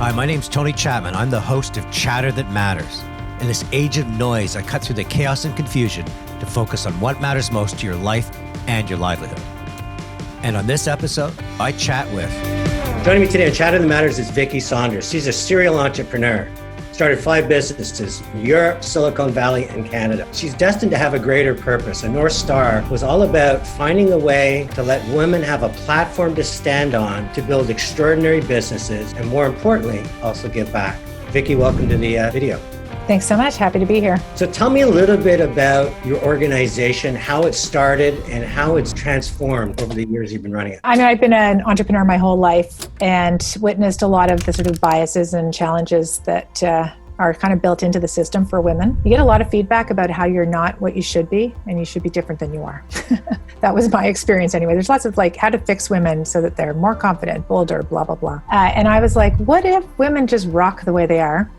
Hi, my name's Tony Chapman. I'm the host of Chatter That Matters. In this age of noise, I cut through the chaos and confusion to focus on what matters most to your life and your livelihood. And on this episode, I chat with... Joining me today on Chatter That Matters is Vicki Saunders. She's a serial entrepreneur. Started 5 businesses in Europe, Silicon Valley, and Canada. She's destined to have a greater purpose. A North Star was all about finding a way to let women have a platform to stand on to build extraordinary businesses, and more importantly, also give back. Vicki, welcome to the video. Thanks so much. Happy to be here. So tell me a little bit about your organization, how it started, and how it's transformed over the years you've been running it. I mean, I've been an entrepreneur my whole life and witnessed a lot of the sort of biases and challenges that are kind of built into the system for women. You get a lot of feedback about how you're not what you should be, and you should be different than you are. That was my experience anyway. There's lots of like how to fix women so that they're more confident, bolder, blah, blah, blah. And I was like, what if women just rock the way they are?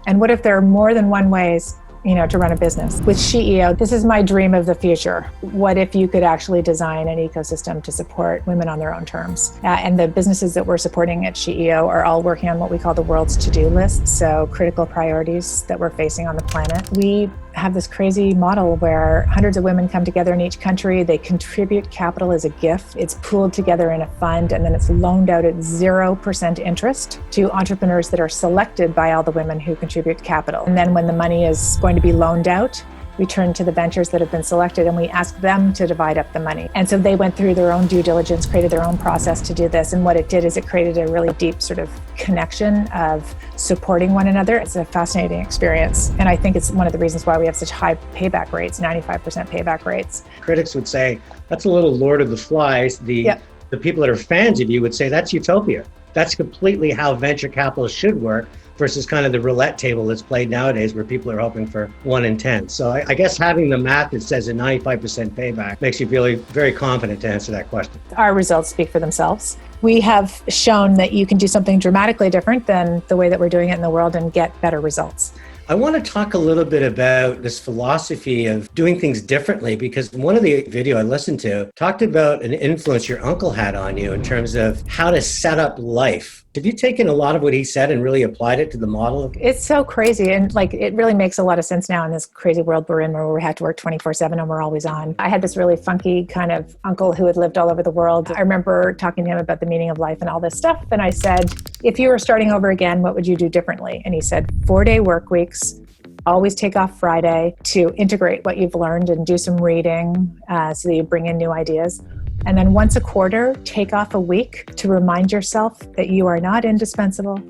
And what if there are more than one ways, to run a business? With SheEO, this is my dream of the future. What if you could actually design an ecosystem to support women on their own terms? And the businesses that we're supporting at SheEO are all working on what we call the world's to-do list, so critical priorities that we're facing on the planet. We have this crazy model where hundreds of women come together in each country. They contribute capital as a gift. It's pooled together in a fund, and then it's loaned out at 0% interest to entrepreneurs that are selected by all the women who contribute capital. And then when the money is going to be loaned out, we turn to the ventures that have been selected and we ask them to divide up the money. And so they went through their own due diligence, created their own process to do this. And what it did is it created a really deep sort of connection of supporting one another. It's a fascinating experience. And I think it's one of the reasons why we have such high payback rates, 95% payback rates. Critics would say, that's a little Lord of the Flies. The people that are fans of you would say, that's utopia. That's completely how venture capital should work, versus kind of the roulette table that's played nowadays where people are hoping for 1 in 10. So I guess having the math that says a 95% payback makes you feel very confident to answer that question. Our results speak for themselves. We have shown that you can do something dramatically different than the way that we're doing it in the world and get better results. I want to talk a little bit about this philosophy of doing things differently, because one of the video I listened to talked about an influence your uncle had on you in terms of how to set up life. Have you taken a lot of what he said and really applied it to the model? It's so crazy. And it really makes a lot of sense now in this crazy world we're in where we have to work 24/7 and we're always on. I had this really funky kind of uncle who had lived all over the world. I remember talking to him about the meaning of life and all this stuff. And I said, if you were starting over again, what would you do differently? And he said, 4-day work weeks. Always take off Friday to integrate what you've learned and do some reading so that you bring in new ideas. And then once a quarter, take off a week to remind yourself that you are not indispensable.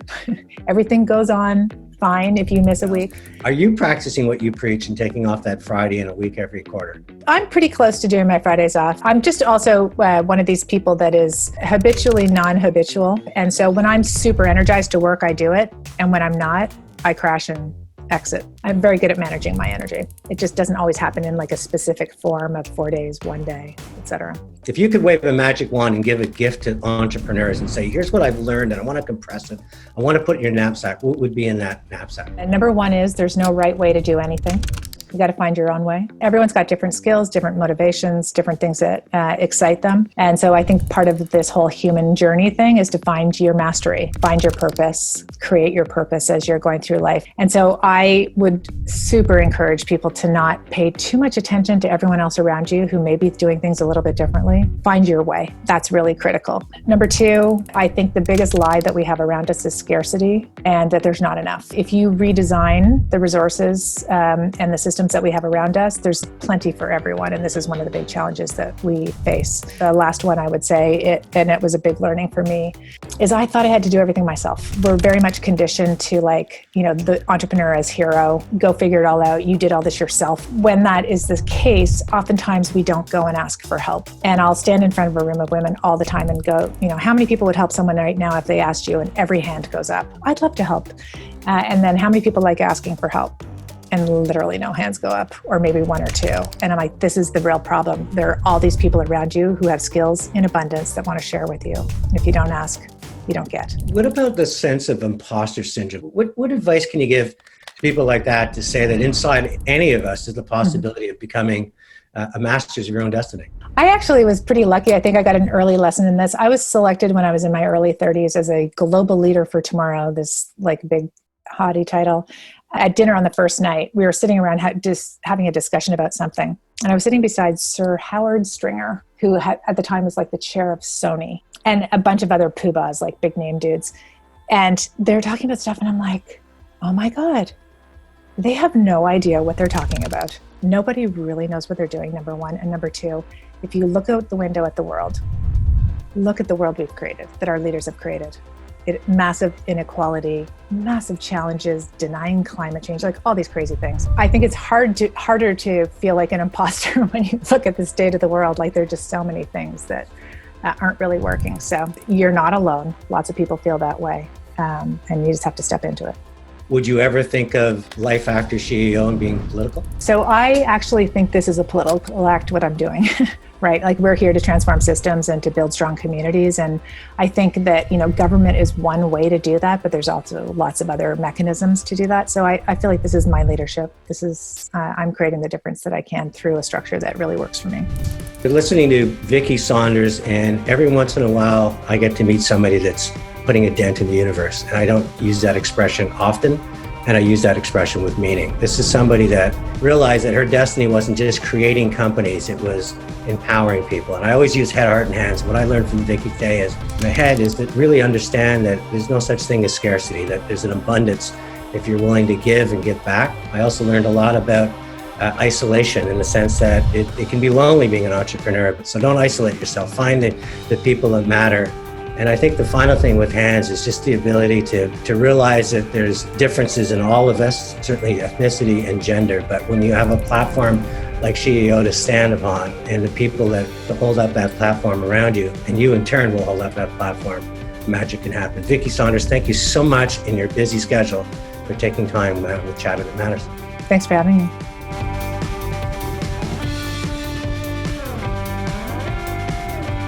Everything goes on fine if you miss a week. Are you practicing what you preach and taking off that Friday in a week every quarter? I'm pretty close to doing my Fridays off. I'm just also one of these people that is habitually non-habitual. And so when I'm super energized to work, I do it. And when I'm not, I crash and exit. I'm very good at managing my energy. It just doesn't always happen in like a specific form of 4 days, 1 day, etc. If you could wave a magic wand and give a gift to entrepreneurs and say, here's what I've learned and I want to compress it, I want to put it in your knapsack, what would be in that knapsack? And number 1 is there's no right way to do anything. You got to find your own way. Everyone's got different skills, different motivations, different things that excite them. And so I think part of this whole human journey thing is to find your mastery, find your purpose, create your purpose as you're going through life. And so I would super encourage people to not pay too much attention to everyone else around you who may be doing things a little bit differently. Find your way. That's really critical. Number 2, I think the biggest lie that we have around us is scarcity and that there's not enough. If you redesign the resources and the systems that we have around us, there's plenty for everyone. And this is one of the big challenges that we face. The last one I would say, and it was a big learning for me, is I thought I had to do everything myself. We're very much conditioned to the entrepreneur as hero, go figure it all out. You did all this yourself. When that is the case, oftentimes we don't go and ask for help. And I'll stand in front of a room of women all the time and go, how many people would help someone right now if they asked you? And every hand goes up. I'd love to help. And then how many people like asking for help? And literally no hands go up, or maybe 1 or 2. And I'm like, this is the real problem. There are all these people around you who have skills in abundance that want to share with you. If you don't ask, you don't get. What about the sense of imposter syndrome? What advice can you give to people like that to say that inside any of us is the possibility of becoming a master's of your own destiny? I actually was pretty lucky. I think I got an early lesson in this. I was selected when I was in my early 30s as a global leader for tomorrow, this like big haughty title. At dinner on the first night, we were sitting around just having a discussion about something. And I was sitting beside Sir Howard Stringer, who at the time was like the chair of Sony, and a bunch of other poobahs, like big name dudes. And they're talking about stuff, and I'm like, oh my God, they have no idea what they're talking about. Nobody really knows what they're doing, number one. And number two, if you look out the window at the world, look at the world we've created, that our leaders have created. Massive inequality, massive challenges, denying climate change, like all these crazy things. I think it's harder to feel like an imposter when you look at the state of the world. Like there are just so many things that aren't really working. So you're not alone. Lots of people feel that way, and you just have to step into it. Would you ever think of life after SheEO and being political? So I actually think this is a political act, what I'm doing, right? Like we're here to transform systems and to build strong communities. And I think that, government is one way to do that, but there's also lots of other mechanisms to do that. So I feel like this is my leadership. This is, I'm creating the difference that I can through a structure that really works for me. You're listening to Vicki Saunders, and every once in a while, I get to meet somebody that's putting a dent in the universe. And I don't use that expression often, and I use that expression with meaning. This is somebody that realized that her destiny wasn't just creating companies, it was empowering people. And I always use head, heart, and hands. What I learned from Vicki today is my head is that really understand that there's no such thing as scarcity, that there's an abundance if you're willing to give and give back. I also learned a lot about isolation, in the sense that it can be lonely being an entrepreneur, so don't isolate yourself. Find the people that matter. And I think the final thing with hands is just the ability to realize that there's differences in all of us, certainly ethnicity and gender. But when you have a platform like SheEO to stand upon, and the people that hold up that platform around you, and you in turn will hold up that platform, magic can happen. Vicki Saunders, thank you so much in your busy schedule for taking time with Chatter That Matters. Thanks for having me.